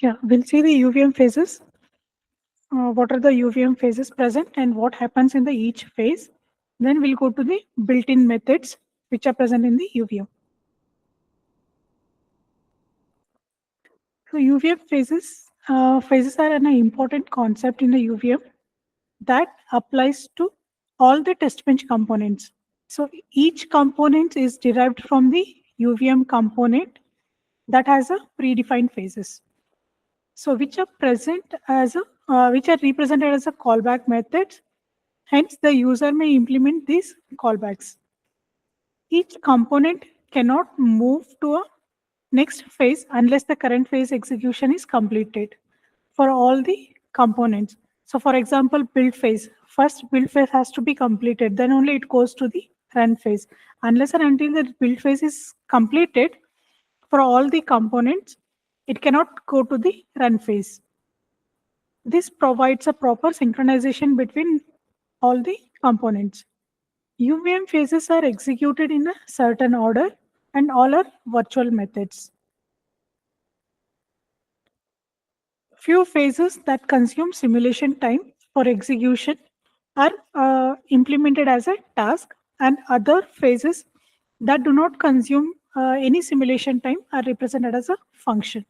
Yeah, we'll see the UVM phases. What are the UVM phases present and what happens in the each phase. Then we'll go to the built-in methods which are present in the UVM. So UVM phases are an important concept in the UVM that applies to all the test bench components. So each component is derived from the UVM component that has a predefined phases. So which are present as a which are represented as a callback methods. Hence, the user may implement these callbacks. Each component cannot move to a next phase unless the current phase execution is completed for all the components. So for example, build phase. First build phase has to be completed, then only it goes to the run phase. Unless and until the build phase is completed for all the components, it cannot go to the run phase. This provides a proper synchronization between all the components. UVM phases are executed in a certain order and all are virtual methods. Few phases that consume simulation time for execution are implemented as a task, and other phases that do not consume any simulation time are represented as a function.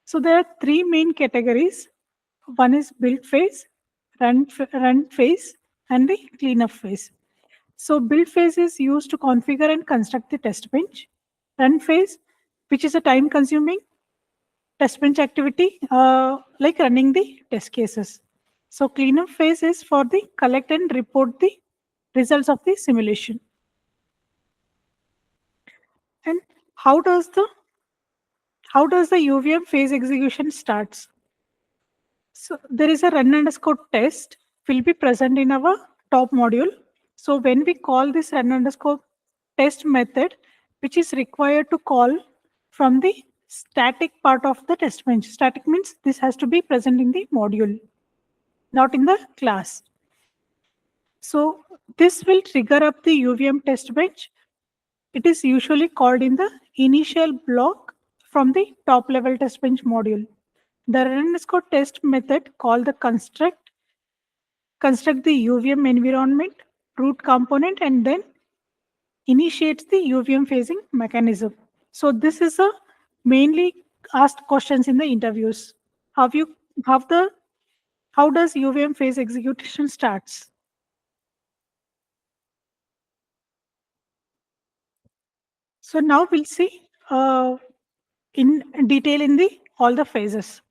So there are three main categories. One is build phase, run phase, and the cleanup phase. So build phase is used to configure and construct the test bench. Run phase, which is a time-consuming test bench activity, like running the test cases. So cleanup phase is for the collect and report the results of the simulation. And how does the UVM phase execution starts? So there is a run underscore test will be present in our top module. So when we call this run underscore test method, which is required to call from the static part of the test bench. Static means this has to be present in the module, not in the class. So this will trigger up the UVM test bench. It is usually called in the initial block from the top level test bench module. The run underscore test method call the construct the UVM environment root component and then initiates the UVM phasing mechanism. So this is a mainly asked questions in the interviews. Have you have the how does UVM phase execution starts? So now we'll see in detail in the all the phases.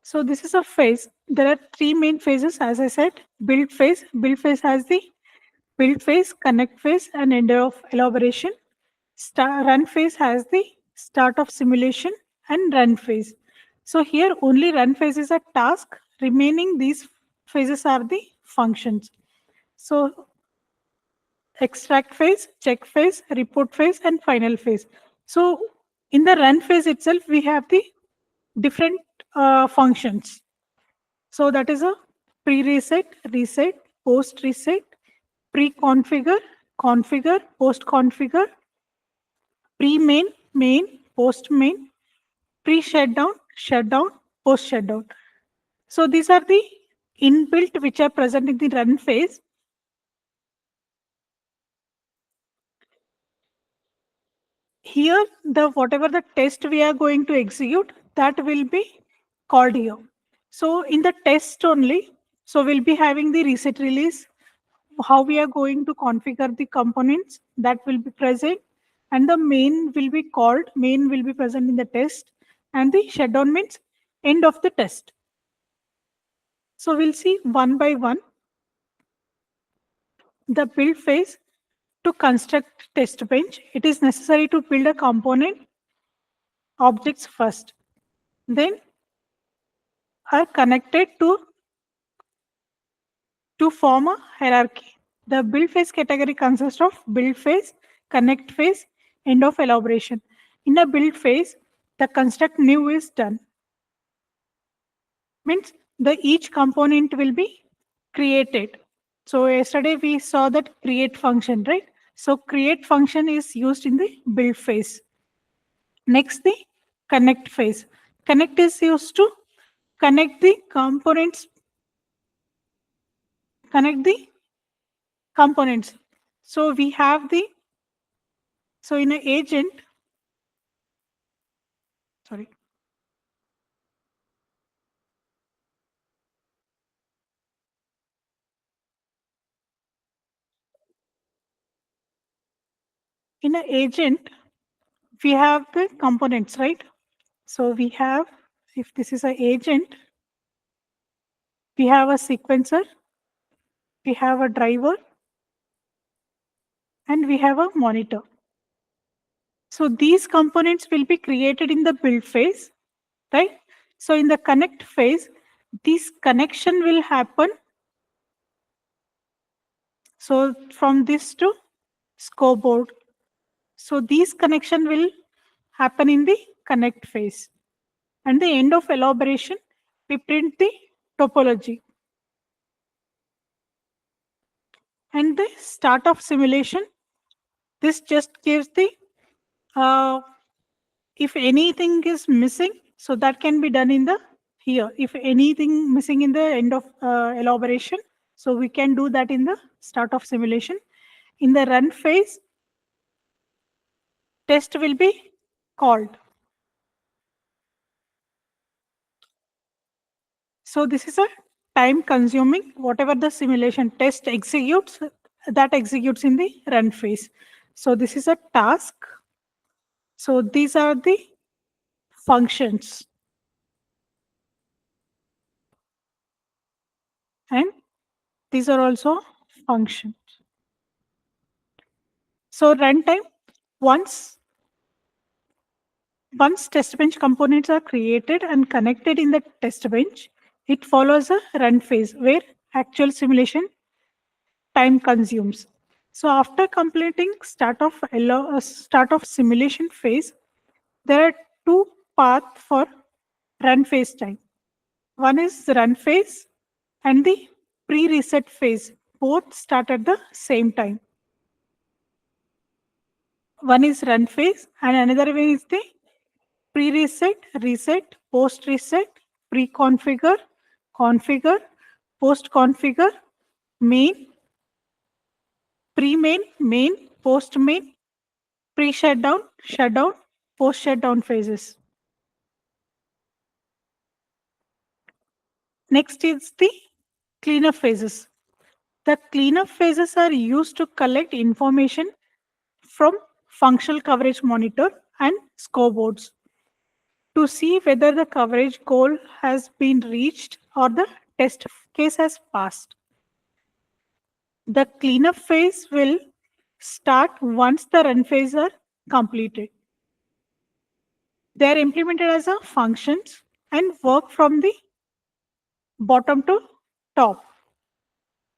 So this is a phase. There are three main phases, as I said. Build phase. Build phase has the build phase, connect phase, and end of elaboration. Run phase has the start of simulation and run phase. So here only run phase is a task. Remaining these phases are the functions. So extract phase, check phase, report phase, and final phase. So in the run phase itself, we have the different functions. So that is a pre-reset, reset, post-reset, pre-configure, configure, post-configure, pre-main, main, post-main, pre-shutdown, shutdown, post-shutdown. So these are the inbuilt which are present in the run phase. Here, the whatever the test we are going to execute, that will be called here. So in the test only, so we'll be having the reset release, how we are going to configure the components that will be present, and the main will be called, main will be present in the test, and the shutdown means end of the test. So we'll see one by one. The build phase. To construct test bench, it is necessary to build a component objects first. Then are connected to form a hierarchy. The build phase category consists of build phase, connect phase, end of elaboration. In a build phase, the construct new is done. Means the each component will be created. So yesterday we saw that create function, right? So create function is used in the build phase. Next, the connect phase. Connect is used to connect the components, connect the components. So we have the, so in an agent, sorry, in an agent, we have the components, right? So we have, if this is an agent, we have a sequencer, we have a driver, and we have a monitor. So these components will be created in the build phase, right? So in the connect phase, this connection will happen. So from this to scoreboard. So these connection will happen in the connect phase. And the end of elaboration, we print the topology. And the start of simulation, this just gives the, if anything is missing, so that can be done in the here. If anything missing in the end of elaboration, so we can do that in the start of simulation. In the run phase, test will be called. So this is a time consuming, whatever the simulation test executes, that executes in the run phase. So this is a task. So these are the functions. And these are also functions. So runtime, once test bench components are created and connected in the test bench, it follows a run phase where actual simulation time consumes. So after completing start of simulation phase, there are two paths for run phase time. One is run phase and the pre-reset phase. Both start at the same time. One is run phase and another one is the pre-reset, reset, post-reset, pre-configure, configure, post-configure, main, pre-main, main, post-main, pre-shutdown, shutdown, post-shutdown phases. Next is the cleanup phases. The cleanup phases are used to collect information from functional coverage monitor and scoreboards to see whether the coverage goal has been reached or the test case has passed. The cleanup phase will start once the run phase are completed. They are implemented as a functions and work from the bottom to top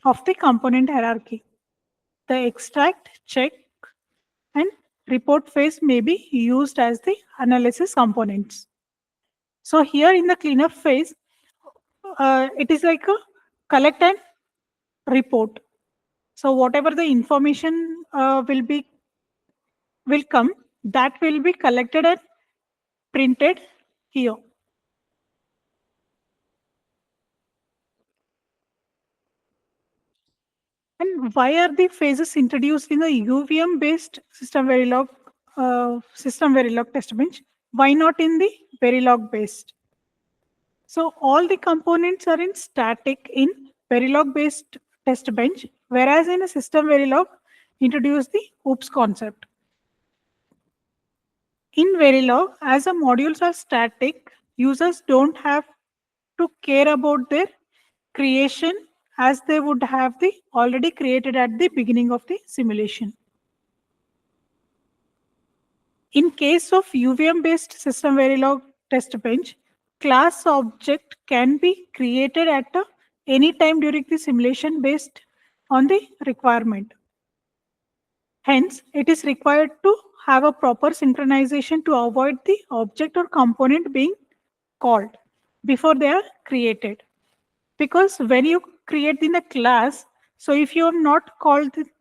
of the component hierarchy. The extract, check, and report phase may be used as the analysis components. So here in the cleanup phase, it is like a collect and report. So whatever the information will come, that will be collected and printed here. And why are the phases introduced in the UVM-based system Verilog test bench? Why not in the Verilog-based? So all the components are in static in Verilog-based test bench, whereas in a system Verilog, introduce the OOPS concept. In Verilog, as the modules are static, users don't have to care about their creation as they would have the already created at the beginning of the simulation. In case of UVM-based system Verilog test bench, class object can be created at any time during the simulation based on the requirement. Hence, it is required to have a proper synchronization to avoid the object or component being called before they are created. Because when you create in the class, So if you have not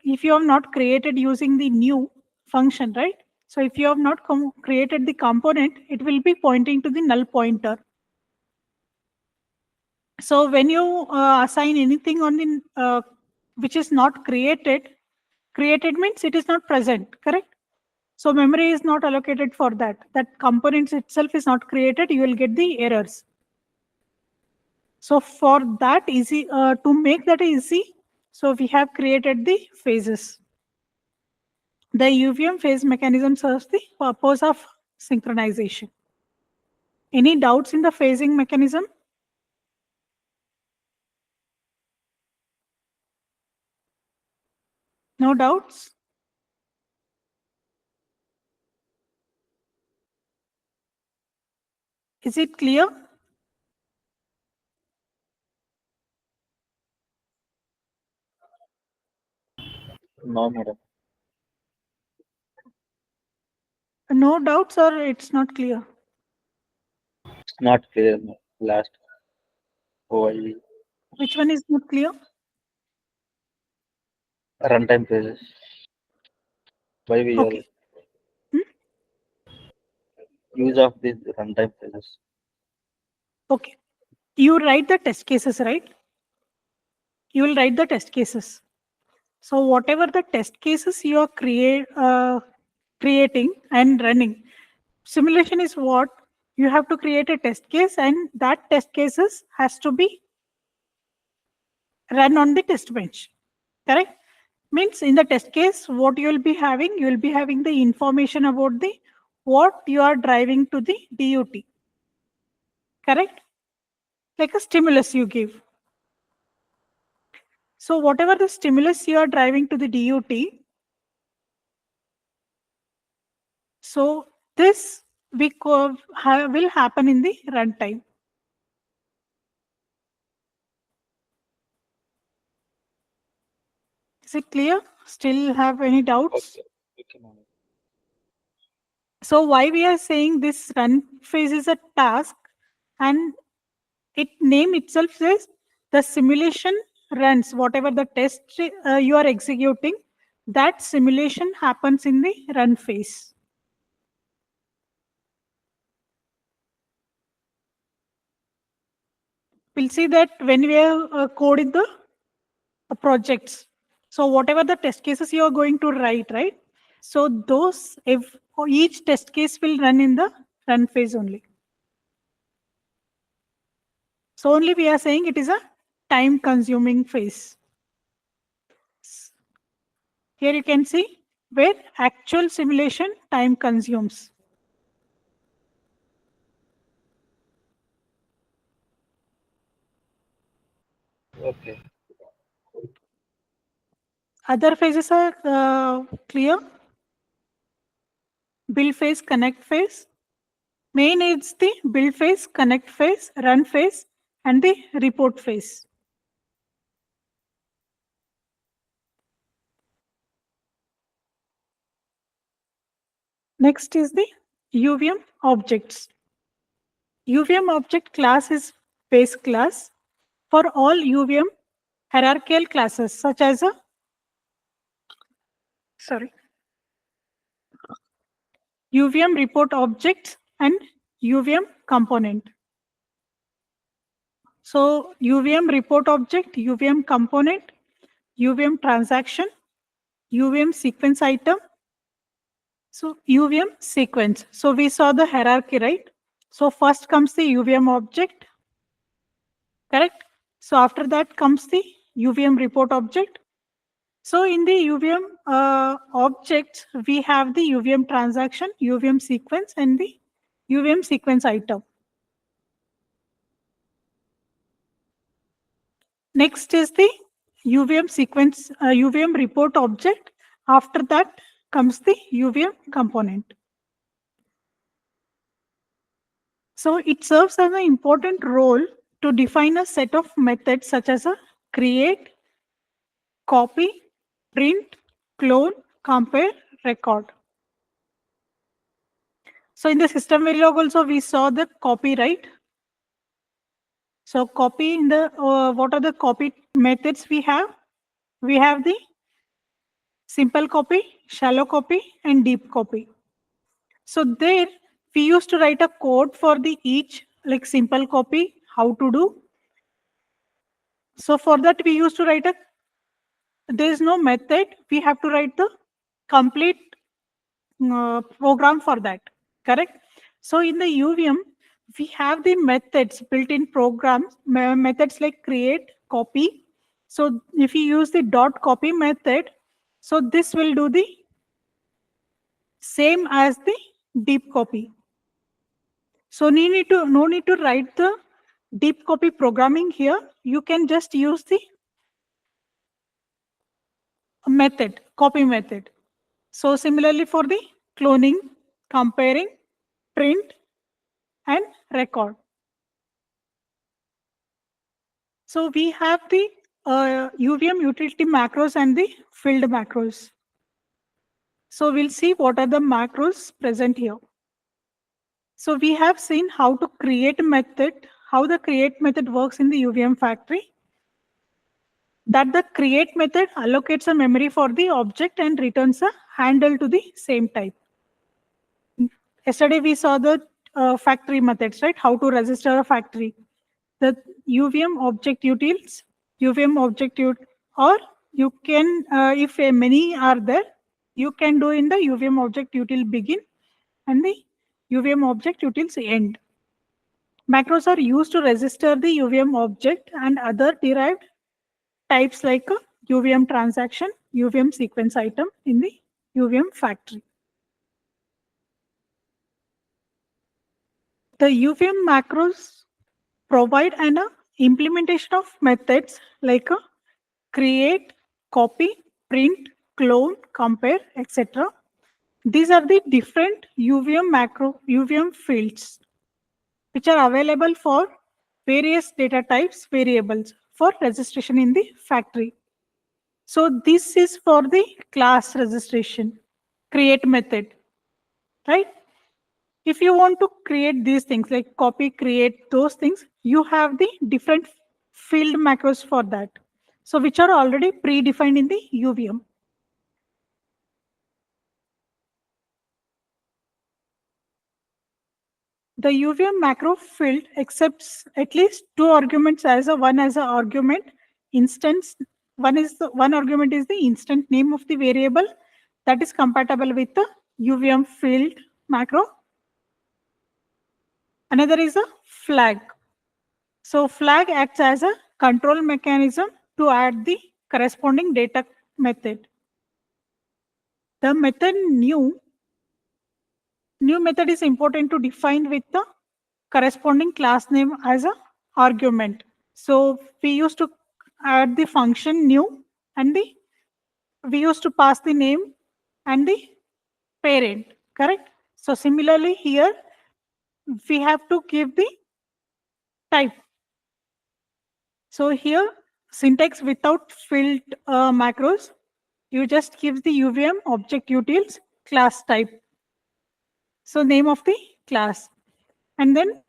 if you have not created using the new function, right? So if you have not created the component, it will be pointing to the null pointer. So when you assign anything on the which is not created, created means it is not present, correct? So memory is not allocated for that. That component itself is not created, you will get the errors. So for that easy, to make that easy, so we have created the phases. The UVM phase mechanism serves the purpose of synchronization. Any doubts in the phasing mechanism? No doubts? Is it clear? No, madam. No doubts or it's not clear? It's not clear. Last OIE Which one is not clear? runtime phases. Why we are Okay. Hmm? use of these runtime phases. Okay. You write the test cases, right? You will write the test cases. So whatever the test cases you are creating and running, simulation is what you have to create a test case, and that test cases has to be run on the test bench. Correct? Means in the test case, what you will be having the information about the what you are driving to the DUT. Correct? Like a stimulus you give. So whatever the stimulus you are driving to the DUT, so this will happen in the runtime. Is it clear? Still have any doubts? Okay. Okay, madam. So why we are saying this run phase is a task, and it name itself says the simulation runs, whatever the test you are executing, that simulation happens in the run phase. We'll see that when we are coding the projects. So whatever the test cases you are going to write, right? So those, if each test case will run in the run phase only. So only we are saying it is a time consuming phase. Here you can see where actual simulation time consumes. Okay. Other phases are clear. Build phase, connect phase. Main is the build phase, connect phase, run phase, and the report phase. Next is the UVM objects. UVM object class is base class for all UVM hierarchical classes such as UVM report objects and UVM component. So UVM report object, UVM component, UVM transaction, UVM sequence item. So UVM sequence. So we saw the hierarchy, right? So first comes the UVM object, correct? So after that comes the UVM report object. So in the UVM objects, we have the UVM transaction, UVM sequence, and the UVM sequence item. Next is the UVM sequence, UVM report object. After that comes the UVM component. So it serves as an important role to define a set of methods such as a create, copy, print, clone, compare, record. So in the system Verilog also we saw the copy, right? So copy in the, what are the copy methods we have? we have the simple copy, shallow copy, and deep copy. So there we used to write a code for the each, like simple copy, how to do. So for that we used to write there is no method. We have to write the complete program for that, correct? So in the UVM, we have the methods built in programs, methods like create, copy. So if you use the dot copy method, so this will do the same as the deep copy. So no need to write the deep copy programming here. You can just use the method, copy method. So similarly for the cloning, comparing, print, and record. So we have the UVM utility macros and the field macros. So we'll see what are the macros present here. So we have seen how to create method, how the create method works in the UVM factory. That the create method allocates a memory for the object and returns a handle to the same type. Yesterday we saw the factory methods, right? How to register a factory. The UVM object utils, UVM object or you can, if many are there, you can do in the UVM object util begin and the UVM object utils end. Macros are used to register the UVM object and other derived types like a UVM transaction, UVM sequence item in the UVM factory. The UVM macros provide an implementation of methods like a create, copy, print, clone, compare, etc. These are the different UVM fields which are available for various data types, variables for registration in the factory. So this is for the class registration, create method, right? If you want to create these things like copy, create, those things, you have the different field macros for that. So which are already predefined in the UVM. The UVM macro field accepts at least two arguments as one as an argument instance. One argument is the instant name of the variable that is compatible with the UVM field macro. Another is a flag. So flag acts as a control mechanism to add the corresponding data method. The method new method is important to define with the corresponding class name as a argument. So we used to add the function new and we used to pass the name and the parent, correct? So similarly here we have to give the type. So here syntax without filled macros, you just give the UVM object utils class type. So name of the class. And then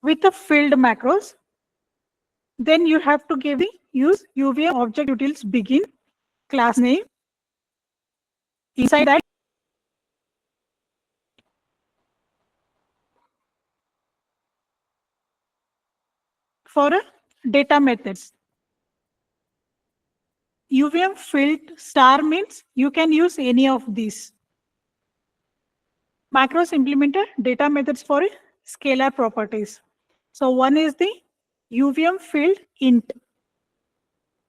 with the filled macros, then you have to give the use UVM object utils begin class name. Inside that, for data methods. UVM filled star means you can use any of these. Macros implemented data methods for scalar properties. So one is the UVM field int.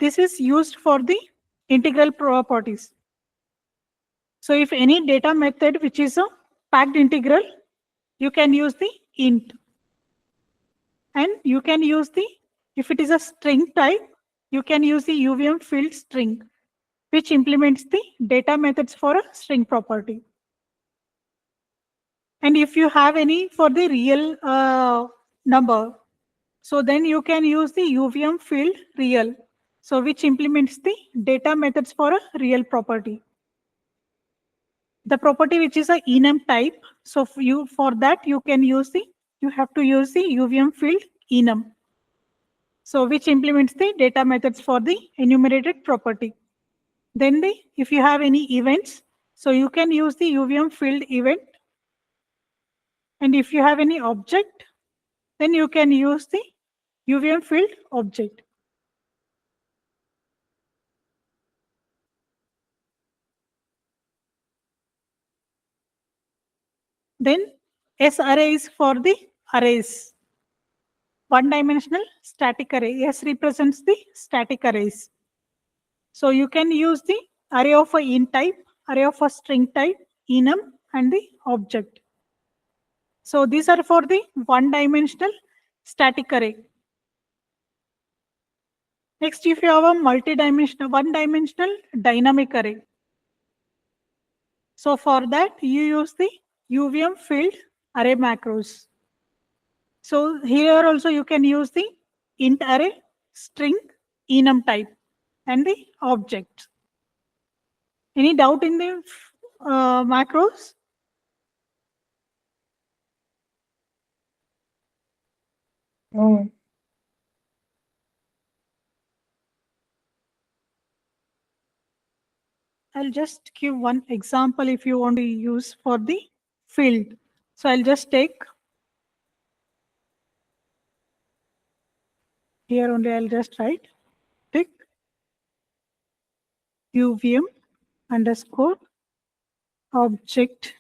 This is used for the integral properties. So if any data method which is a packed integral, you can use the int. And you can use the, if it is a string type, you can use the UVM field string, which implements the data methods for a string property. And if you have any for the real number, So then you can use the UVM field real. So which implements the data methods for a real property. The property which is a enum type. So for that you have to use the UVM field enum. So which implements the data methods for the enumerated property. Then if you have any events, so you can use the UVM field event. And if you have any object, then you can use the UVM field object. Then S array is for the arrays. One-dimensional static array. S represents the static arrays. So you can use the array of a int type, array of a string type, enum, and the object. So these are for the one-dimensional static array. Next, if you have a multi-dimensional, one-dimensional dynamic array. So for that, you use the UVM field array macros. So here also you can use the int array, string, enum type, and the object. Any doubt in the macros? No. I'll just give one example if you want to use for the field. So I'll just take here only, I'll just write tick UVM underscore object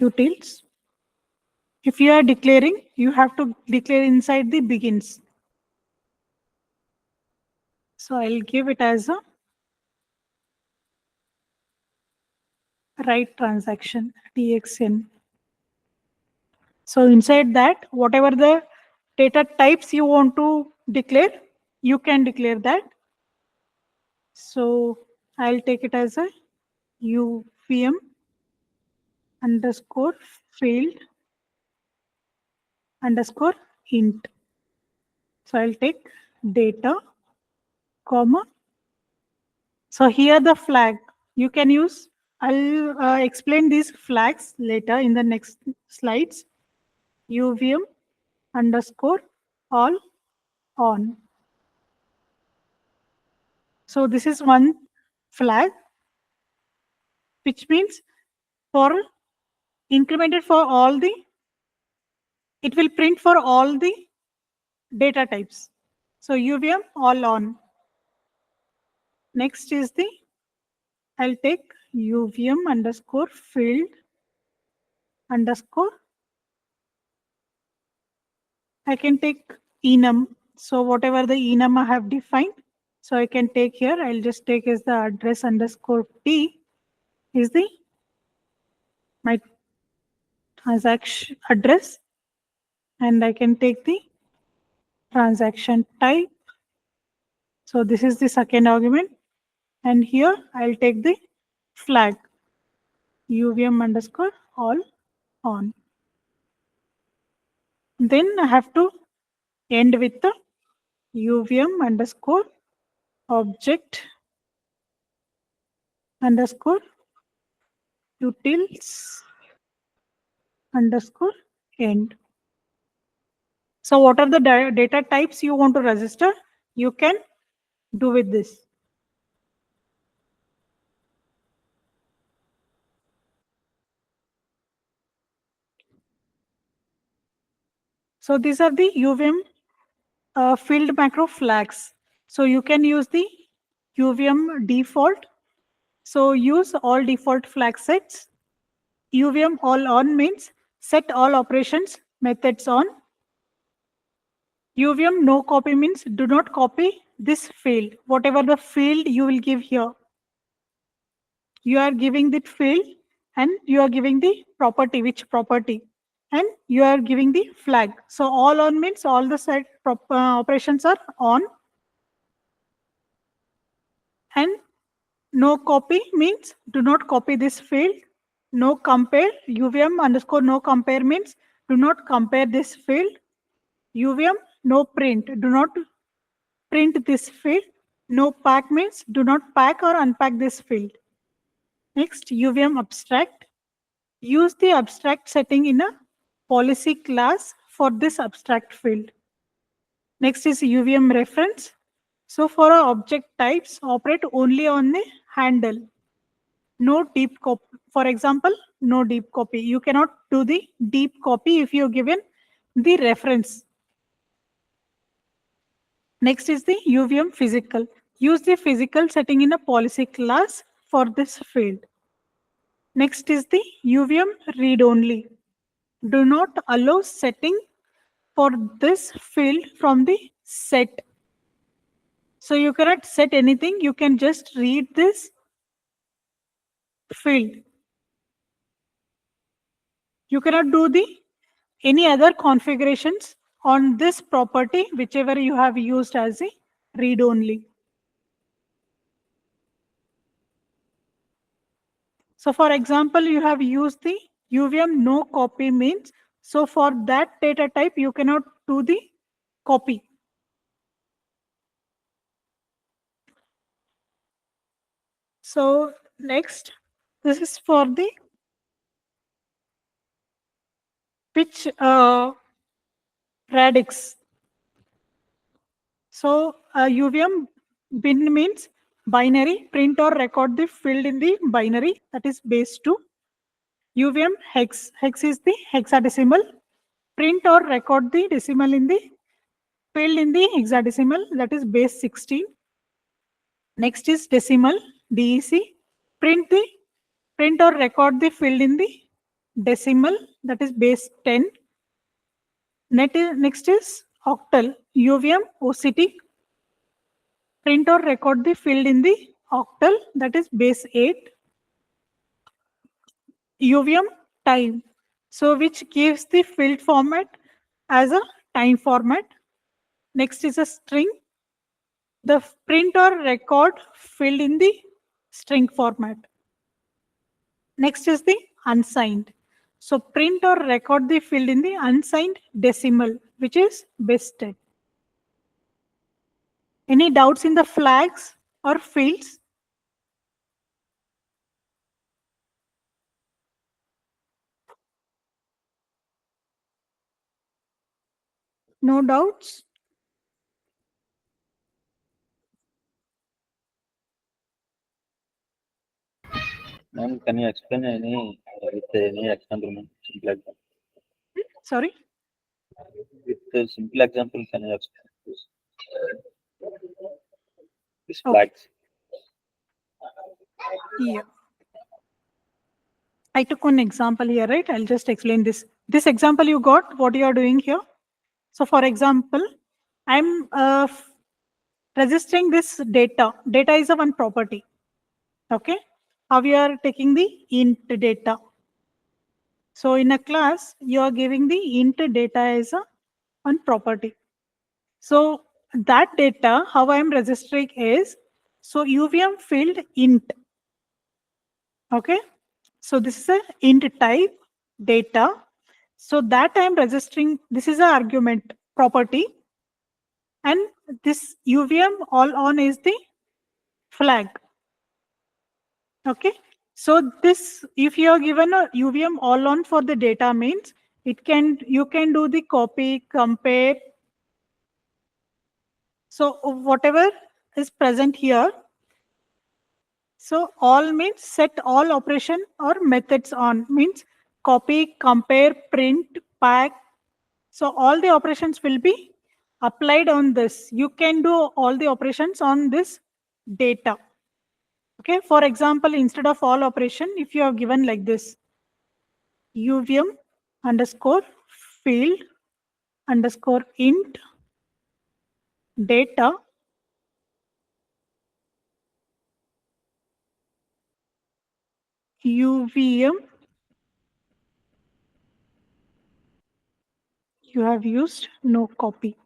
utils. If you are declaring, you have to declare inside the begins. So I'll give it as a write transaction txn. So inside that, whatever the data types you want to declare, you can declare that. So I'll take it as a UVM underscore field underscore int. So I'll take data, comma. So here the flag you can use. I'll explain these flags later in the next slides. UVM underscore all on. So this is one flag, which means for incremented for all the, it will print for all the data types. So UVM all on. Next is the, I'll take UVM underscore field underscore. I can take enum. So whatever the enum I have defined, so I can take here, I'll just take as the address underscore T is the my transaction address, and I can take the transaction type. So this is the second argument, and here I'll take the flag UVM underscore all on. Then I have to end with the UVM underscore object underscore utils underscore end. So what are the data types you want to register? You can do with this. So these are the UVM field macro flags. So you can use the UVM default. So use all default flag sets. UVM all on means set all operations methods on. UVM no copy means do not copy this field. Whatever the field you will give here, you are giving that field and you are giving the property, which property, and you are giving the flag. So all on means all the set operations are on, and no copy means do not copy this field, no compare, UVM underscore no compare means do not compare this field. UVM no print, do not print this field. No pack means do not pack or unpack this field. Next, UVM abstract. Use the abstract setting in a policy class for this abstract field. Next is UVM reference. So for our object types, operate only on the handle. No deep copy. For example, no deep copy. You cannot do the deep copy if you're given the reference. Next is the UVM physical. Use the physical setting in a policy class for this field. Next is the UVM read only. Do not allow setting for this field from the set. So you cannot set anything. You can just read this field. You cannot do the any other configurations on this property, whichever you have used as a read only. So for example, you have used the UVM no copy means, so for that data type, you cannot do the copy. So next, this is for the pitch radix. So UVM bin means binary, print or record the field in the binary, that is base 2. UVM hex, hex is the hexadecimal, print or record the decimal in the field in the hexadecimal, that is base 16. Next is decimal, DEC, print or record the field in the decimal, that is base 10. Next is octal, UVM OCT, print or record the field in the octal, that is base 8. UVM time, so which gives the field format as a time format. Next is a string, the print or record field in the string format. Next is the unsigned, so print or record the field in the unsigned decimal, which is base 10. Any doubts in the flags or fields? No doubts? Ma'am, can you explain with any example, ma'am? Simple example. Sorry? With a simple example, can you explain this? These Okay. flags. Yeah. I took one example here, right? I'll just explain this. This example you got, what you are doing here. So for example, I'm registering this data. Data is a one property. Okay. How we are taking the int data. So in a class, you are giving the int data as a one property. So that data, how I'm registering is, so UVM field int. Okay. So this is a int type data. So that I'm registering, this is an argument property. And this UVM all on is the flag. Okay. So this, if you are given a UVM all on for the data means, you can do the copy, compare. So whatever is present here. So all means set all operation or methods on means copy, compare, print, pack. So all the operations will be applied on this. You can do all the operations on this data. Okay, for example, instead of all operation, if you are given like this, UVM underscore field underscore int data UVM, you have used no copy.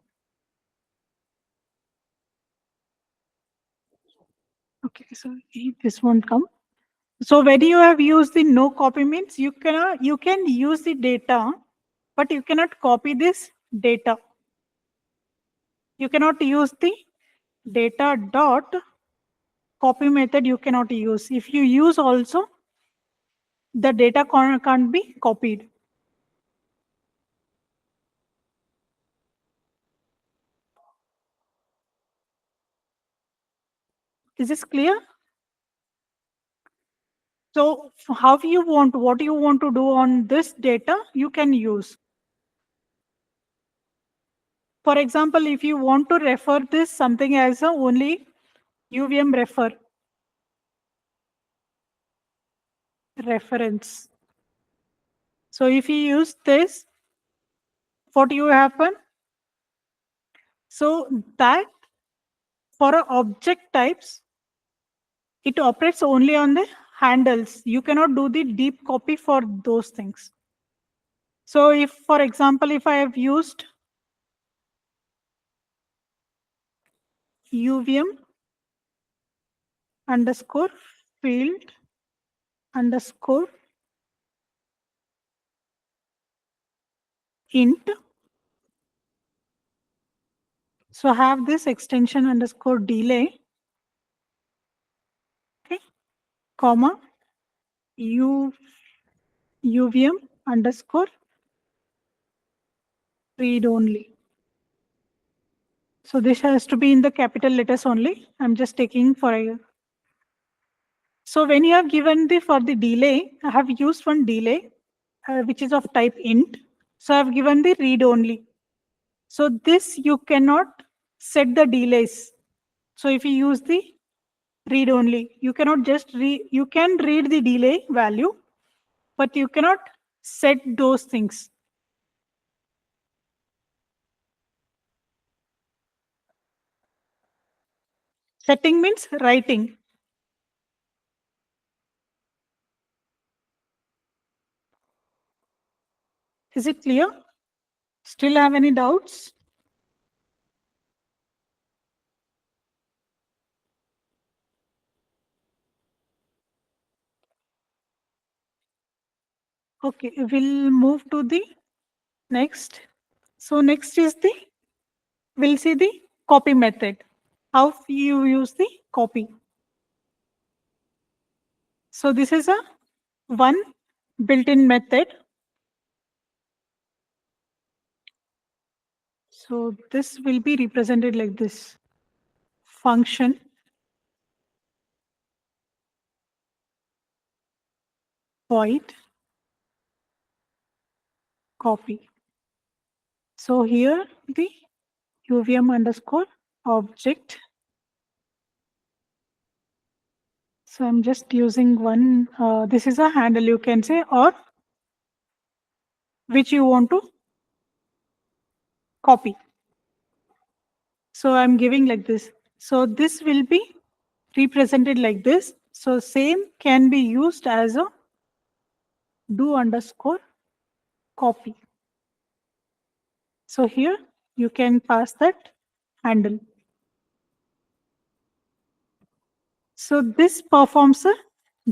Okay, so this won't come. So when you have used the no copy means you can use the data, but you cannot copy this data. You cannot use the data dot copy method. You cannot use. If you use also, the data can't be copied. Is this clear? So how you want, what you want to do on this data, you can use. For example, if you want to refer this something as a only UVM reference. So if you use this, what you happen? So that for a object types, it operates only on the handles. You cannot do the deep copy for those things. So if, for example, if I have used UVM underscore field underscore int, so I have this extension underscore delay, okay, comma UVM underscore read only. So this has to be in the capital letters only. I'm just taking for a. So when you have given the for the delay, I have used one delay, which is of type int. So I've given the read only. So this you cannot set the delays. So if you use the read only, you cannot just read, you can read the delay value, but you cannot set those things. Setting means writing. Is it clear? Still have any doubts? Okay, we'll move to the next. So next is the, we'll see the copy method. How you use the copy. So this is a one built-in method. So this will be represented like this. Function void copy. So here the UVM underscore object. So I'm just using one, this is a handle you can say, or which you want to copy. So I'm giving like this. So this will be represented like this. So same can be used as a do underscore copy. So here you can pass that handle. So this performs a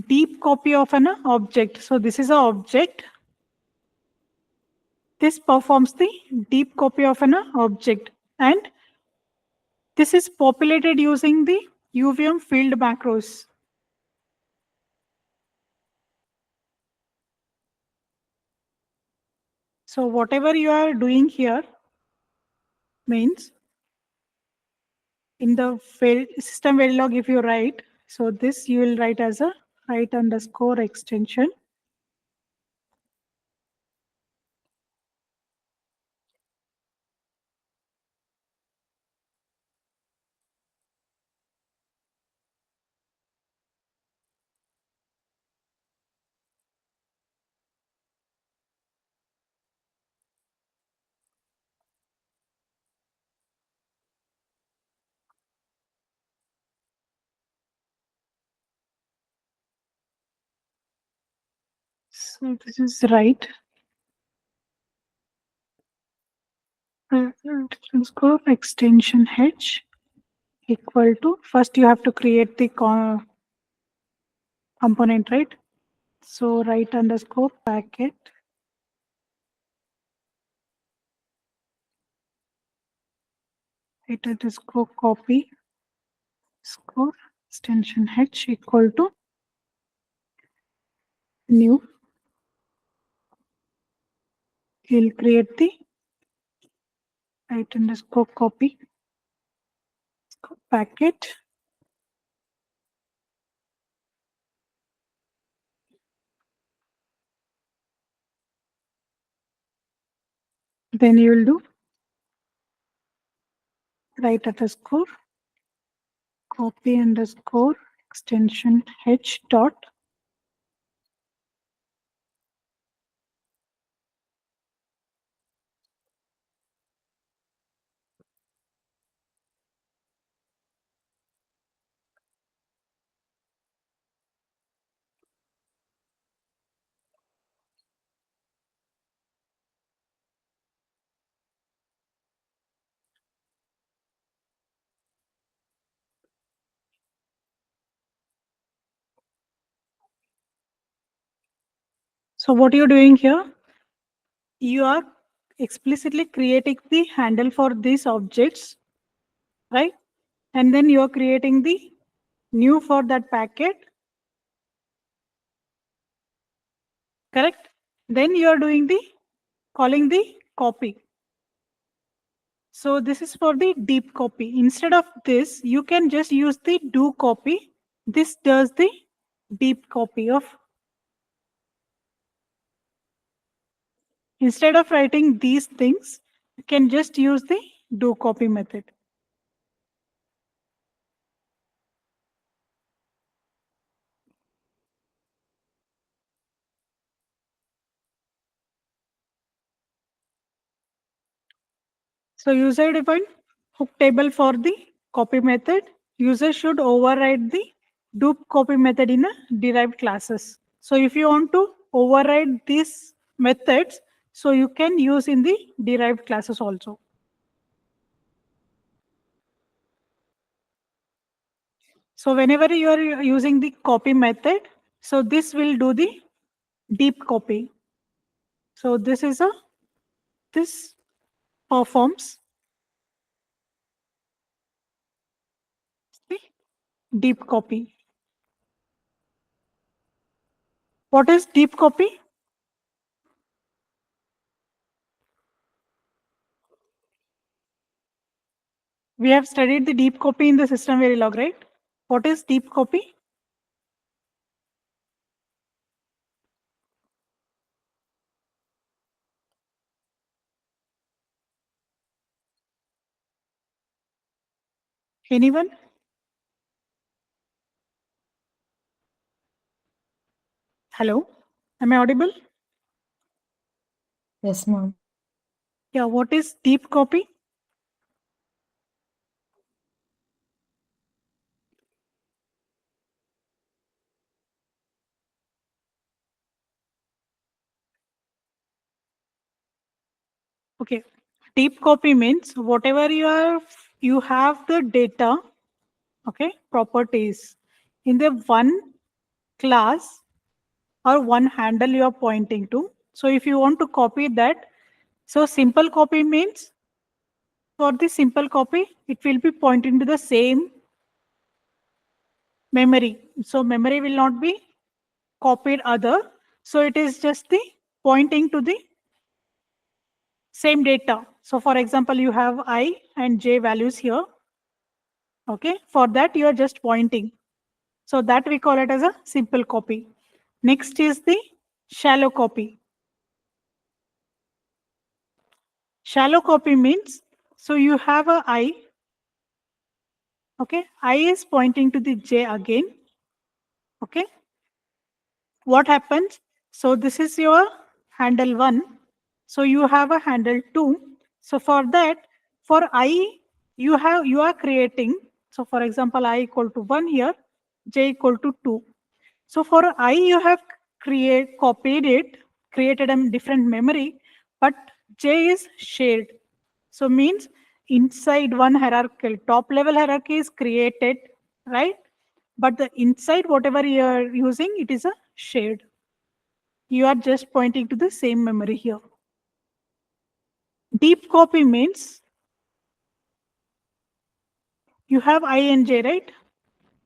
deep copy of an object. So this is an object. This performs the deep copy of an object, and this is populated using the UVM field macros. So whatever you are doing here means in the system verilog, if you write, so this you will write as a write underscore extension. So this is right. Underscore extension h equal to, first you have to create the component, right? So write underscore packet. Write underscore copy score extension h equal to new. He'll create the write underscore copy packet. Then you will do write underscore copy underscore extension h dot. So what you're doing here, you are explicitly creating the handle for these objects, right? And then you are creating the new for that packet, correct? Then you are doing the calling the copy. So this is for the deep copy. Instead of this, you can just use the do copy. This does the deep copy of. Instead of writing these things, you can just use the do copy method. So user defined hook table for the copy method. User should override the do copy method in a derived classes. So if you want to override these methods, so you can use in the derived classes also. So whenever you are using the copy method, so this will do the deep copy. So this performs the deep copy. What is deep copy? We have studied the deep copy in the system Verilog, right? What is deep copy? Anyone? Hello? Am I audible? Yes, ma'am. Yeah, what is deep copy? Okay. Deep copy means whatever you have the data, okay, properties in the one class or one handle you are pointing to. So if you want to copy that, so simple copy means for the simple copy, it will be pointing to the same memory. So memory will not be copied other. So it is just the pointing to the same data. So for example, you have I and J values here. Okay, for that you are just pointing. So that we call it as a simple copy. Next is the shallow copy. Shallow copy means, so you have a I, okay, I is pointing to the J again, okay. What happens? So this is your handle 1. So you have a handle 2. So for that, for I, you are creating, so for example, I equal to 1 here, J equal to 2. So for I, you have copied it, created a different memory, but J is shared. So means inside one hierarchical top level hierarchy is created, right? but the inside, whatever you are using, it is a shared. You are just pointing to the same memory here. Deep copy means you have I and j, right?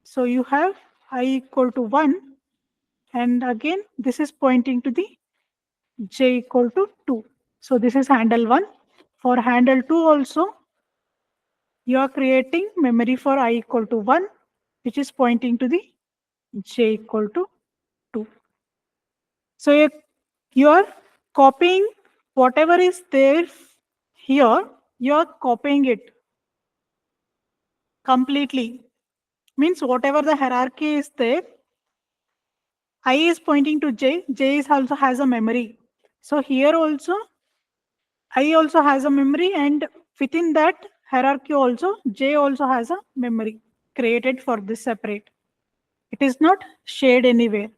So you have I equal to 1, and again, this is pointing to the j equal to 2. So this is handle 1. For handle 2 also, you are creating memory for I equal to 1, which is pointing to the j equal to 2. So you are copying whatever is there here, you are copying it completely. Means whatever the hierarchy is there, I is pointing to j, j is also has a memory. So here also, I also has a memory, and within that hierarchy also, j also has a memory created for this separate. It is not shared anywhere.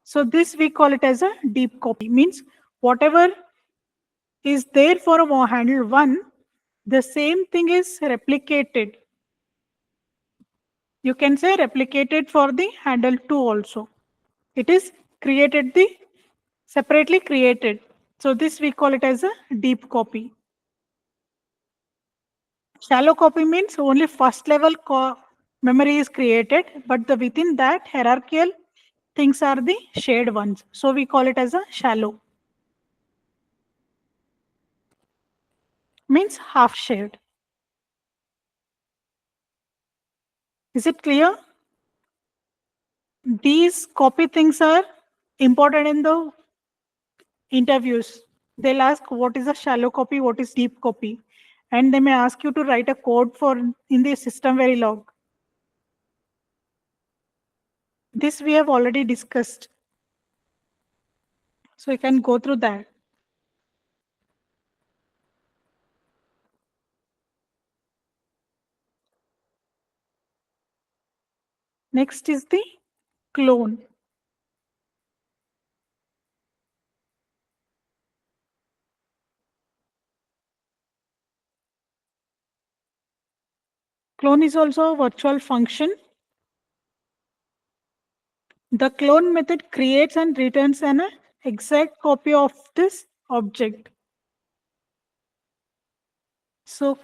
So this we call it as a deep copy. Means whatever is there for a handle 1, the same thing is replicated. You can say replicated for the handle 2 also. It is created separately created. So this we call it as a deep copy. Shallow copy means only first level memory is created, but within that hierarchical things are the shared ones. So we call it as a shallow. Means half shared. Is it clear? These copy things are important in the interviews. They'll ask what is a shallow copy, what is deep copy, and they may ask you to write a code for in the system Verilog. This we have already discussed, so you can go through that. Next is the clone. Clone is also a virtual function. The clone method creates and returns an exact copy of this object. So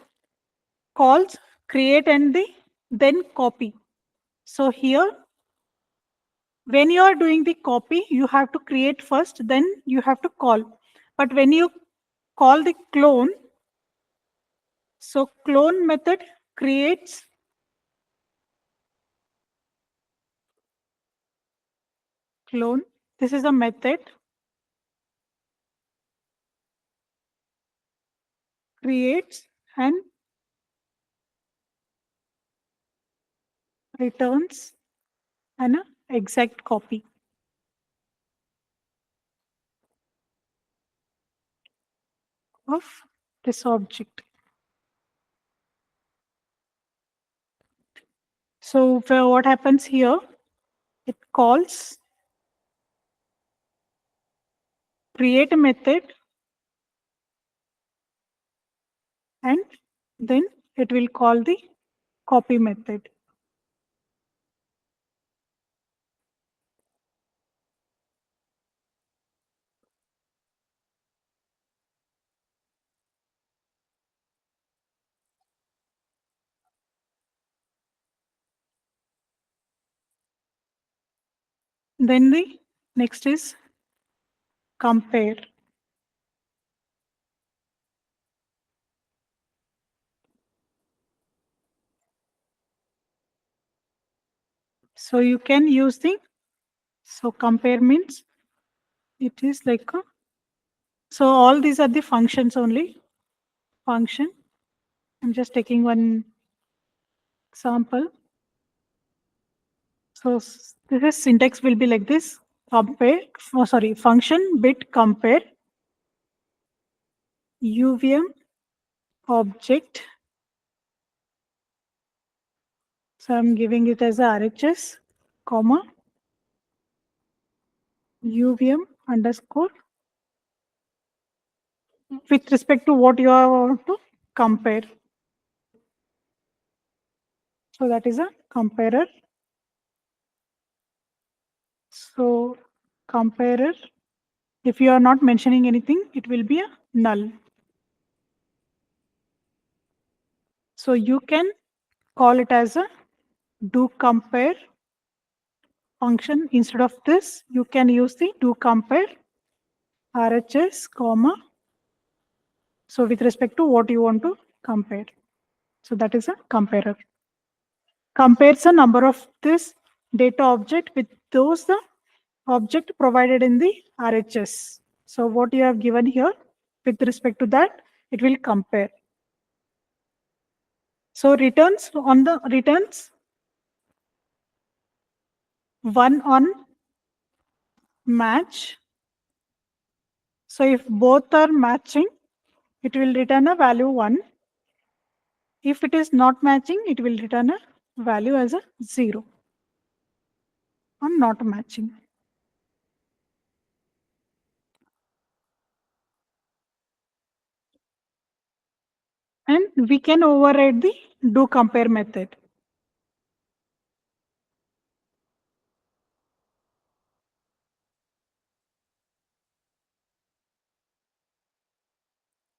calls create and then copy. So here, when you are doing the copy, you have to create first, then you have to call. But when you call the clone, so clone method creates clone. This is a method. Creates and returns an exact copy. Of this object. So what happens here? It calls create a method, and then it will call the copy method. Then the next is compare. So you can use so compare means it is like so all these are the functions only. Function. I'm just taking one example. So this is syntax will be like this. Compare, function bit compare UVM object. So I'm giving it as a RHS, comma, UVM underscore with respect to what you want to compare. So that is a comparer. So comparer, if you are not mentioning anything, it will be a null. So you can call it as a do compare function. Instead of this, you can use the do compare RHS, comma. So with respect to what you want to compare. So that is a comparer. Compares the number of this data object with those the object provided in the RHS. So what you have given here, with respect to that, it will compare. So returns on the returns 1 on match. So if both are matching, it will return a value 1. If it is not matching, it will return a value as a 0 on not matching. And we can override the do compare method.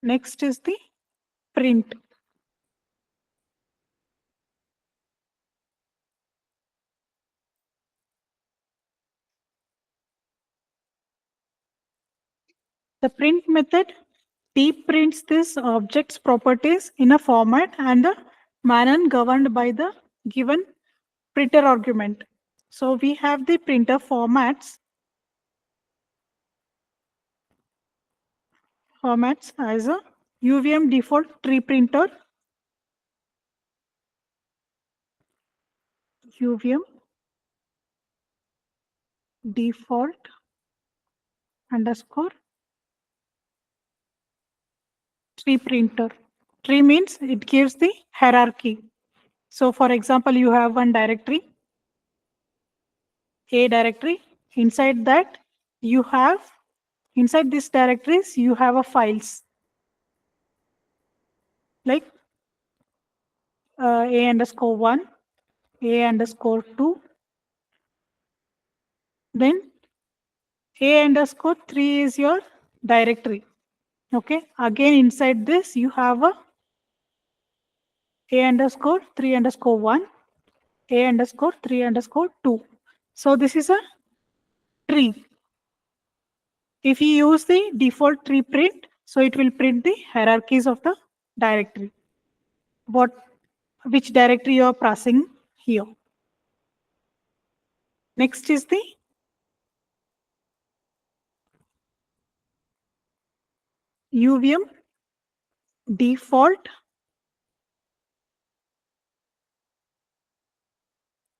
Next is the print. The print method prints this object's properties in a format and a manner governed by the given printer argument. So we have the printer formats as a UVM default tree printer, UVM default underscore tree printer. Tree means it gives the hierarchy. So for example, you have one directory, A directory. Inside that, you have, inside these directories, you have a files like A underscore 1, A underscore 2, then A underscore 3 is your directory. Okay, again inside this you have A underscore 3 underscore 1, A underscore 3 underscore 2. So this is a tree. If you use the default tree print, so it will print the hierarchies of the directory. Which directory you are passing here. Next is the UVM default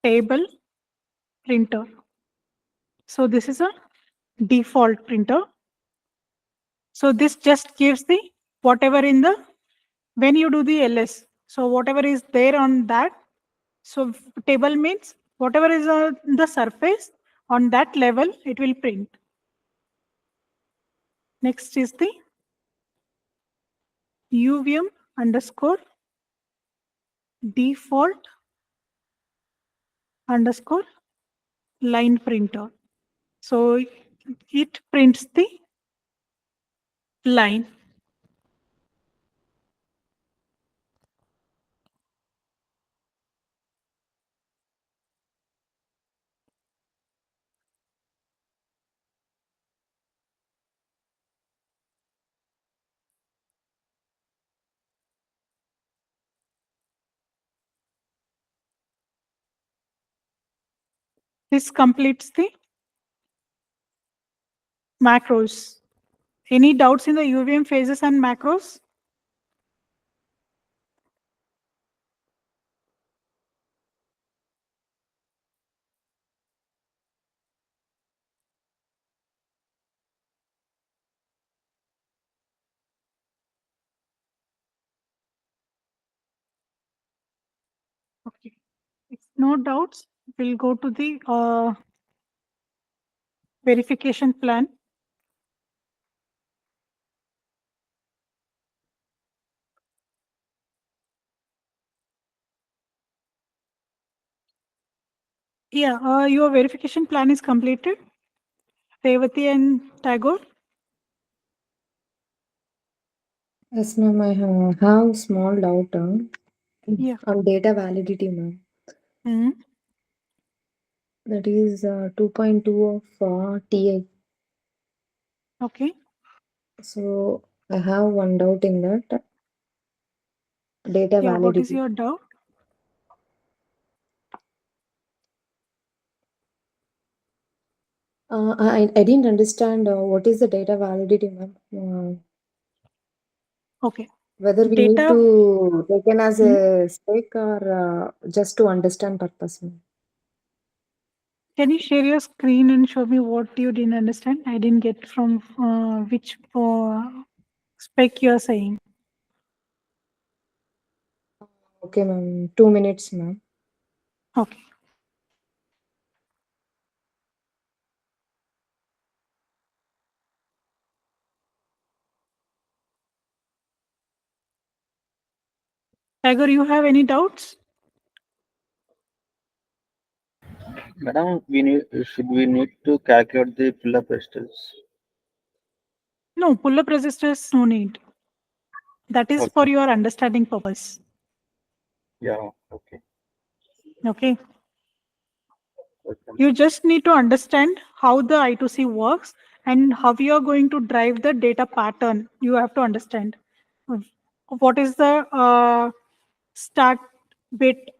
table printer. So this is a default printer. So this just gives the whatever in the, when you do the ls, so whatever is there on that, so table means whatever is on the surface on that level, it will print. Next is the UVM underscore default underscore line printer. So it prints the line. This completes the macros. Any doubts in the UVM phases and macros? Okay. If no doubts, we'll go to the verification plan. Yeah, your verification plan is completed. Revati and Tagore. Yes, ma'am. I have small doubt Yeah. on data validity, ma'am. Mhm. That is 2.2 of TI. Okay. So I have one doubt in that data Yeah, what is validity. your doubt? I didn't understand what is the data validity, ma'am. Okay. Whether we need Data. to taken as Mhm. a stake or just to understand purpose, ma'am. Can you share your screen and show me what you didn't understand? I didn't get from which spec you are saying. Okay, ma'am. 2 minutes, ma'am. Okay. Tiger, you have any doubts? Madam, we need to calculate the pull-up resistance? No, pull-up resistors, no need. That is for Okay. your understanding purpose. Yeah. Okay. Okay. Okay. You just need to understand how the I2C works and how you are going to drive the data pattern. You have to understand what is the start bit,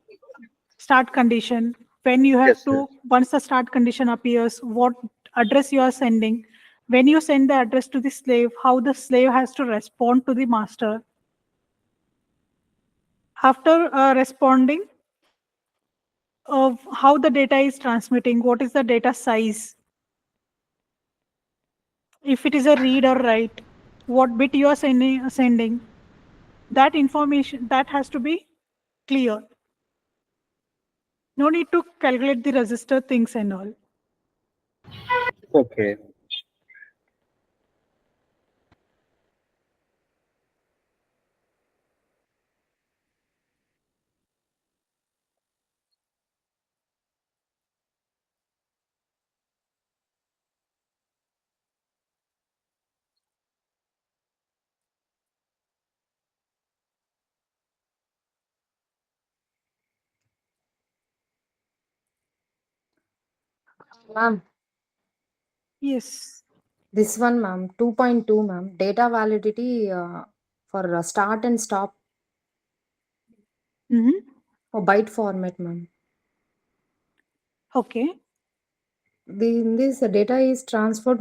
start condition, when you have Yes. Yes. to, once the start condition appears, what address you are sending, when you send the address to the slave, how the slave has to respond to the master. After responding, of how the data is transmitting, what is the data size, if it is a read or write, what bit you are sending, that information that has to be clear. No need to calculate the resistor things and all. Okay. Ma'am, Yes. this one, ma'am. 2.2, ma'am. Data validity for start and stop Hmm. for byte format, ma'am. Okay. In this, the data is transferred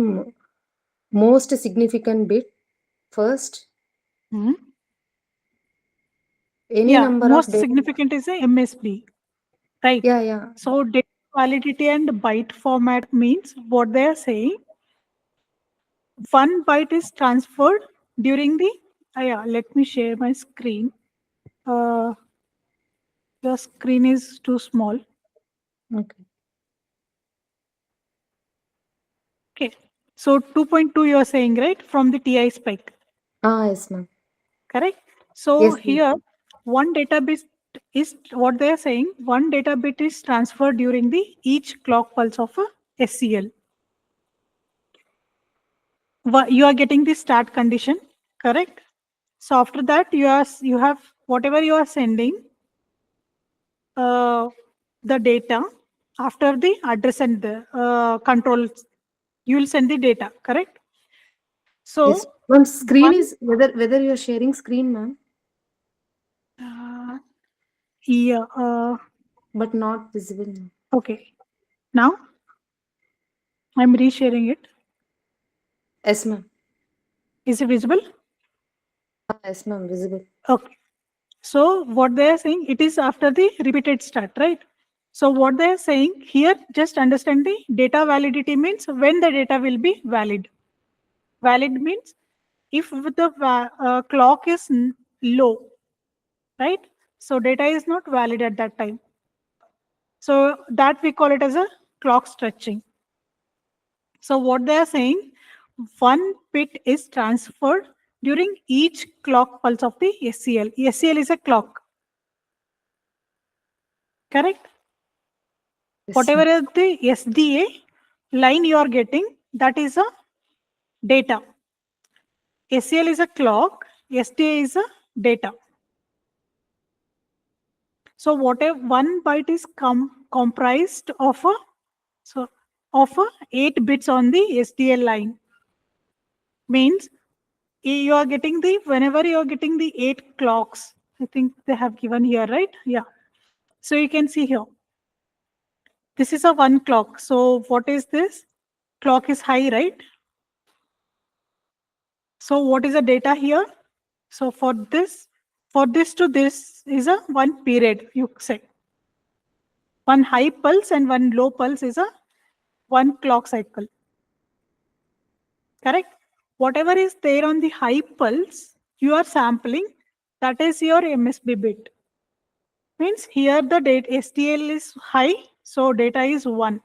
most significant bit first. Hmm. Any Yeah, number of most data. significant is a MSB, right? Yeah, yeah. So data validity and byte format means what they are saying. One byte is transferred during the. Yeah, let me share my screen. Uh, the screen is too small. Okay. Okay. So 2.2 you are saying, right? From the TI spec, Yes, ma'am. correct? So Yes, yes. here, one data bit is what they are saying. One data bit is transferred during the each clock pulse of a SCL. You are getting the start condition, correct? So after that, you have whatever you are sending, uh, the data after the address and the control, you will send the data, correct? Yes. So Ma'am, screen one, is whether you are sharing screen, ma'am, uh, yeah, but not visible, ma'am. okay. Now I'm resharing it. Yes, ma'am. Is it visible? Yes, ma'am. Visible. Okay. So what they are saying, it is after the repeated start, right? So what they are saying here, just understand the data validity means when the data will be valid. Valid means if the clock is low, right? So data is not valid at that time. So that we call it as a clock stretching. So what they are saying, one bit is transferred during each clock pulse of the SCL. SCL is a clock, correct? Yes, Whatever ma'am. is the SDA line you are getting, that is a data. SCL is a clock, SDA is a data. So whatever one byte is comprised of a so of a 8 bits on the SDL line. Means you are getting the whenever you are getting the 8 clocks. I think they have given here, right? Yeah. So you can see here. This is a 1 clock. So what is this? Clock is high, right? So what is the data here? So for this to this is a 1 period, you say. One high pulse and one low pulse is a 1 clock cycle. Correct? Whatever is there on the high pulse, you are sampling, that is your MSB bit. Means here the date STL is high, so data is 1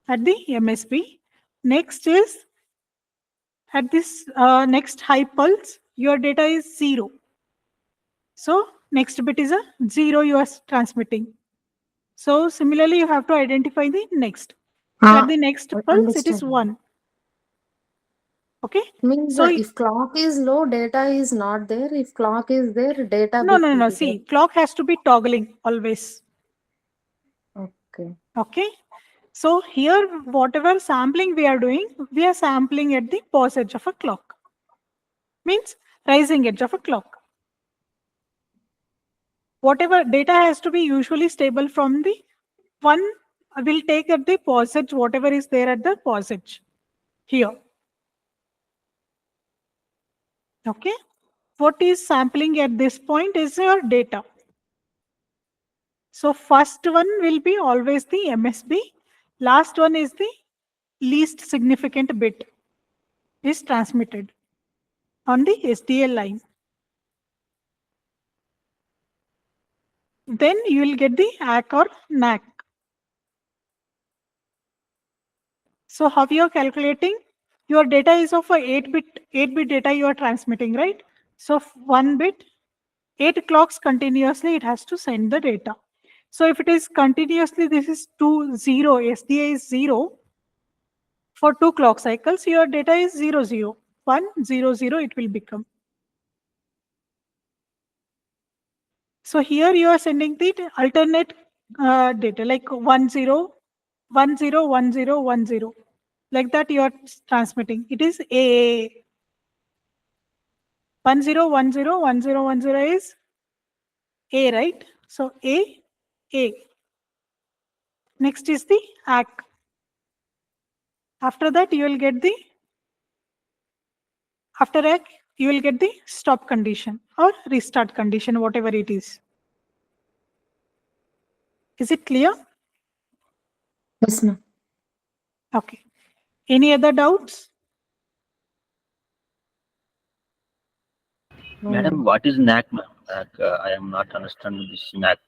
at the MSB. Next is at this next high pulse, your data is 0. So next bit is a 0 you are transmitting. So similarly, you have to identify the next. So at the next I pulse, it is understand. 1. Okay. Means So if clock is low, data is not there. If clock is there, data no, bit no, no, will no. be there. See, clock has to be toggling always. Okay. Okay. So here, whatever sampling we are doing, we are sampling at the pause edge of a clock. Means rising edge of a clock. Whatever data has to be usually stable from the one will take at the pause edge, whatever is there at the pause edge here. Okay. What is sampling at this point is your data. So first one will be always the MSB. Last one is the least significant bit is transmitted on the SDL line. Then you will get the ACK or NAC. So how you are calculating? Your data is of a 8-bit data you are transmitting, right? So 1 bit, 8 clocks continuously, it has to send the data. So if it is continuously, this is 2, 0, SDA is 0. For 2 clock cycles, your data is 0, 0, 1, 0, 0, it will become. So here you are sending the alternate data like 1, 0, 1, 0, 1, 0, 1, 0. Like that you are transmitting. It is A. 1, 0, 1, 0, 1, 0, 1, 0 is A, right? So A. Next is the ACK. After that, you will get the after ACK, you will get the stop condition or restart condition, whatever it is. Is it clear? Yes, ma'am. Okay. Any other doubts? No, Madam, ma'am. what is NAC, ma'am? I am not understanding this NAC.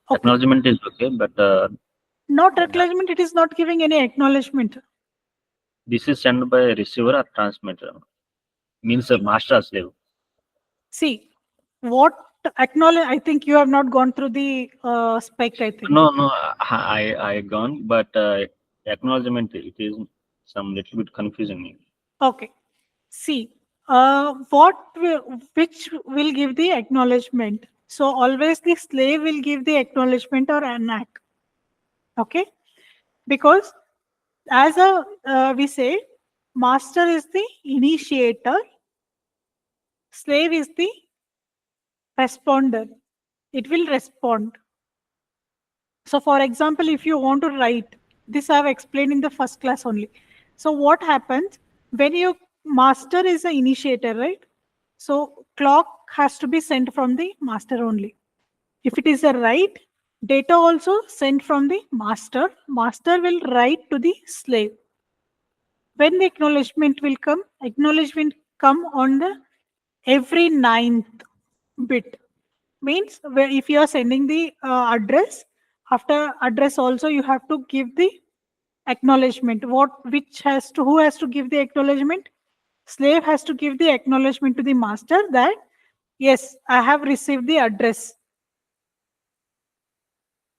Okay. Acknowledgement is okay, but Not acknowledgement, it is not giving any acknowledgement. this is sent by receiver or transmitter. Means a master or slave. See, what acknowledge, I think you have not gone through the spec, I think. No, I gone, but acknowledgement it is some little bit confusing me. Okay. See, which will give the acknowledgement? So always the slave will give the acknowledgement or an act. Okay. Because as a we say, master is the initiator, slave is the responder. It will respond. So for example, if you want to write, this I have explained in the first class only. So what happens when your master is the initiator, right? So clock has to be sent from the master only. If it is a write, data also sent from the master. Master will write to the slave. When the acknowledgement will come, acknowledgement come on the every 9th bit. Means where if you are sending the address, after address also you have to give the acknowledgement. Who has to give the acknowledgement? Slave has to give the acknowledgement to the master that yes, I have received the address.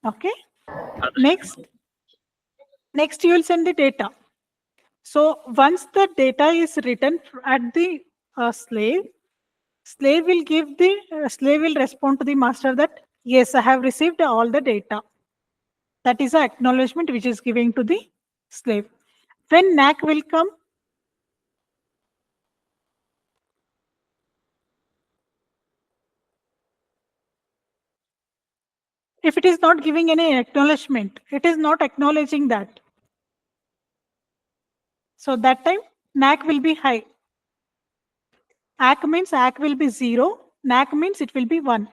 Okay. Next you will send the data. So once the data is written at the slave will give the slave will respond to the master that yes, I have received all the data. That is an acknowledgement which is giving to the slave. When NAC will come, if it is not giving any acknowledgement, it is not acknowledging that. So that time NAC will be high. ACK means ACK will be 0. NAC means it will be 1.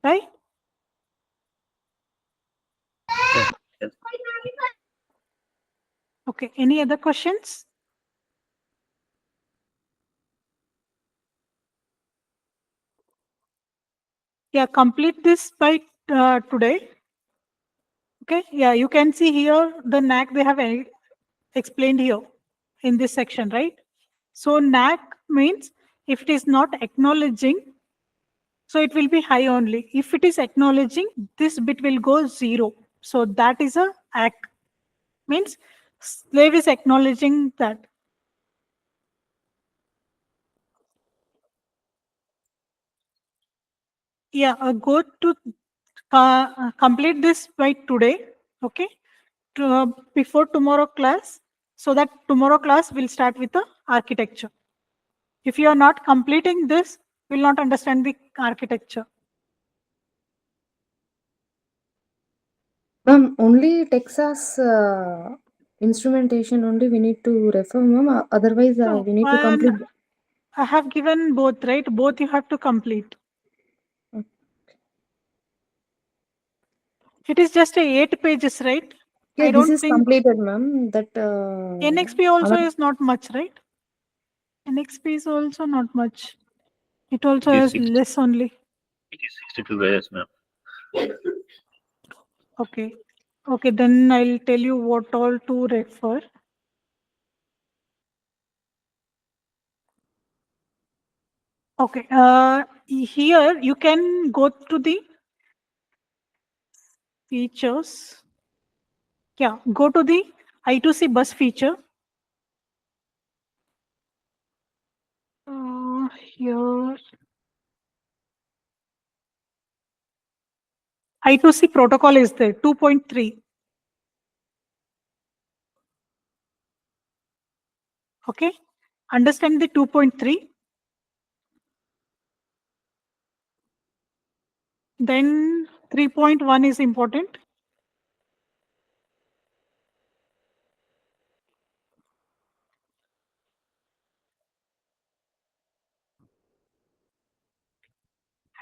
Right? Yes, yes. Okay. Any other questions? Yeah, complete this by today. Okay. Yeah, you can see here the NAC they have explained here in this section, right? So NAC means if it is not acknowledging, so it will be high only. If it is acknowledging, this bit will go 0. So that is a ACK. Means slave is acknowledging that. Yeah, go to complete this by today. Okay. Before tomorrow class, so that tomorrow class will start with the architecture. If you are not completing this, you will not understand the architecture. Ma'am, only Texas instrumentation only we need to refer, ma'am. Otherwise, No, we need to complete. I have given both, right? Both you have to complete. It is just a 8 pages, right? Yeah, I this don't is think completed, ma'am. That NXP also is not much, right? NXP is also not much. It also It is has 60, less only. it is 62 pages, ma'am. Okay. Okay, then I'll tell you what all to refer. Okay. Here you can go to the features. Yeah, go to the I2C bus feature. Here I2C protocol is there, 2.3. Okay. Understand the 2.3. Then 3.1 is important.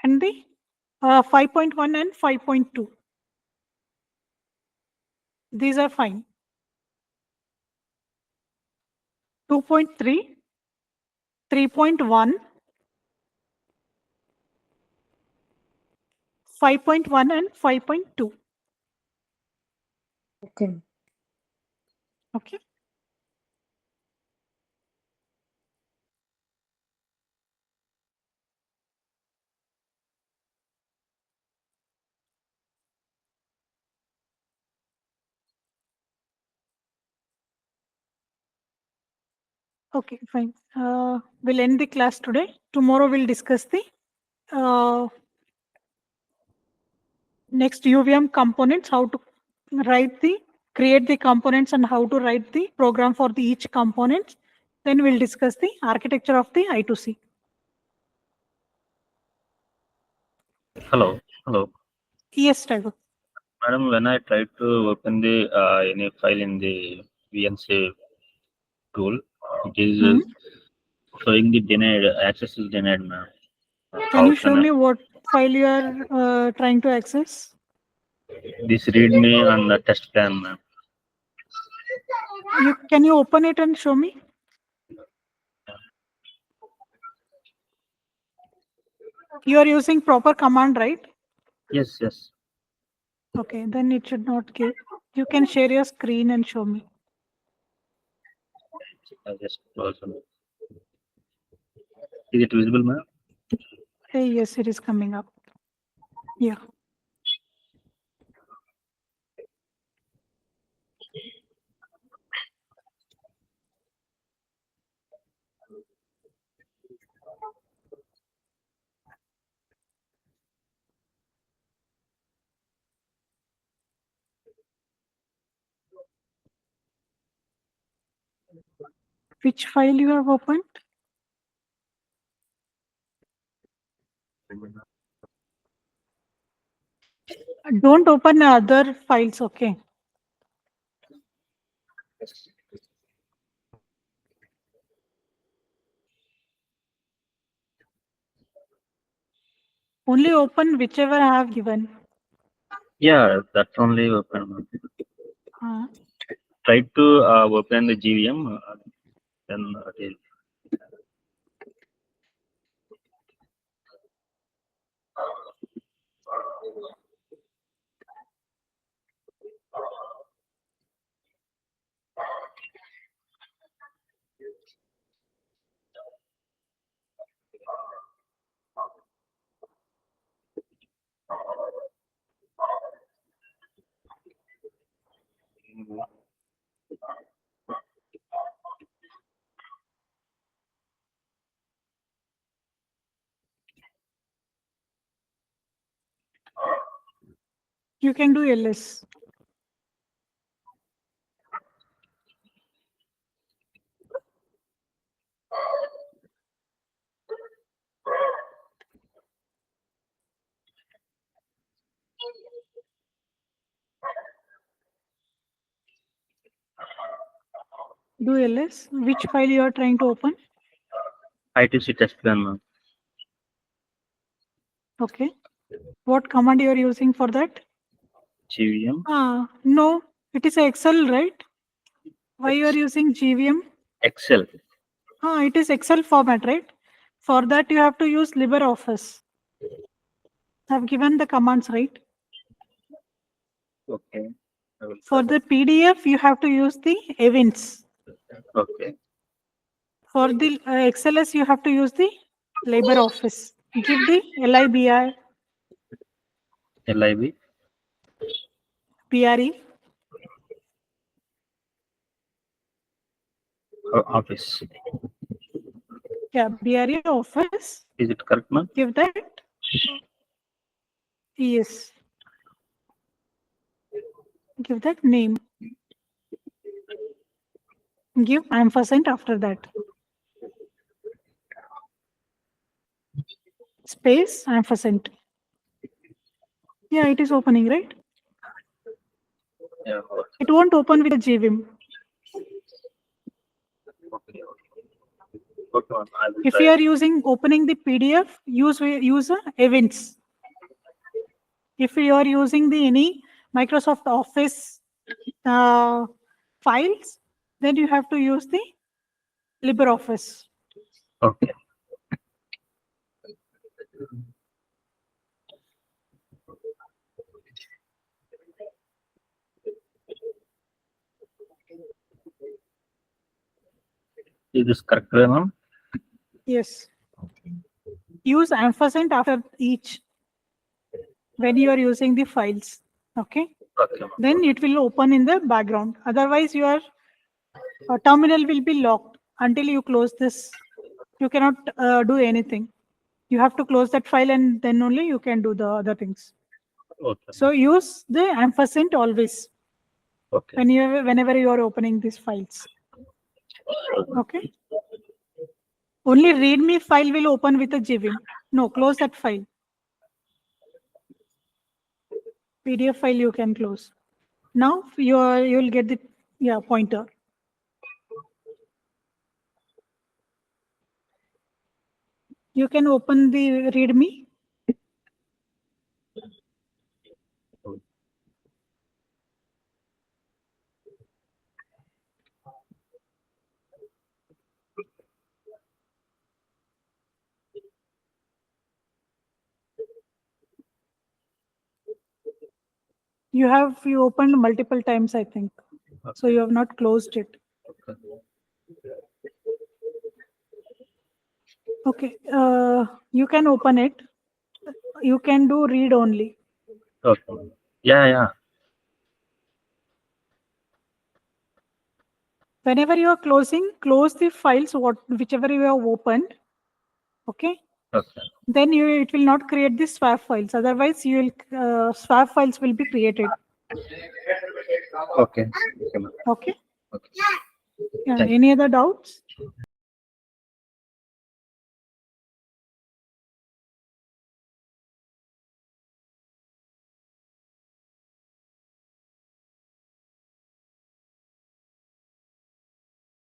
And the 5.1 and 5.2. These are fine. 2.3, 3.1, 5.1 and 5.2. okay. Okay. Okay, fine. We'll end the class today. Tomorrow we'll discuss the next UVM components, how to create the components and how to write the program for the each component. Then we'll discuss the architecture of the I2C. Hello, hello. Yes, Tiger. Madam, when I tried to open the any file in the VNC tool, it is showing the denied, access is denied, ma'am. Can How you show can I? me what file you are trying to access? This readme on the test plan, ma'am. Can you open it and show me? You are using proper command, right? Yes, yes. Okay, then it should not give. You can share your screen and show me. I just close on. Is it visible, ma'am? Hey, yes, it is coming up. Yeah. Which file you have opened? Don't open other files, okay? Only open whichever I have given. Yeah, that's only open. Uh, Try to open the GVM, then you can do ls. Do ls. Which file you are trying to open? ITC test plan. Okay. What command you are using for that? GVM. No, it is Excel, right? Why you are using GVM? Excel. It is Excel format, right? For that you have to use LibreOffice. I've given the commands, right? Okay. For the PDF, you have to use the events. Okay. For the XLS, you have to use the LibreOffice. Give the LIBI, LIB. BRE. Office. Yeah, BRE Office. Is it correct, ma'am? Give that. Yes. Give that name. Give ampersand after that. Space ampersand. Yeah, it is opening, right? Yeah. It won't open with a GVM. Okay. Okay, ma'am. I will If try. you are using opening the PDF, use events. If you are using the any Microsoft Office files, then you have to use the LibreOffice. Okay. Is this correct, ma'am? Yes. Use ampersand after each when you are using the files. Okay. Okay, ma'am. Then it will open in the background. Otherwise, your terminal will be locked until you close this. You cannot do anything. You have to close that file and then only you can do the other things. Okay. So use the ampersand always Okay. whenever you are opening these files. Okay. Only readme file will open with a GVM. No, close that file. PDF file you can close. Now you'll get the pointer. You can open the readme. You opened multiple times, I think. So you have not closed it. Okay. You can open it. You can do read only. Okay. Yeah. Whenever you are closing, close the files whichever you have opened. Okay. Okay. Then it will not create the swap files. Otherwise, swap files will be created. Okay. Okay, ma'am. Okay. Okay. Yeah. Thank you. Any other doubts?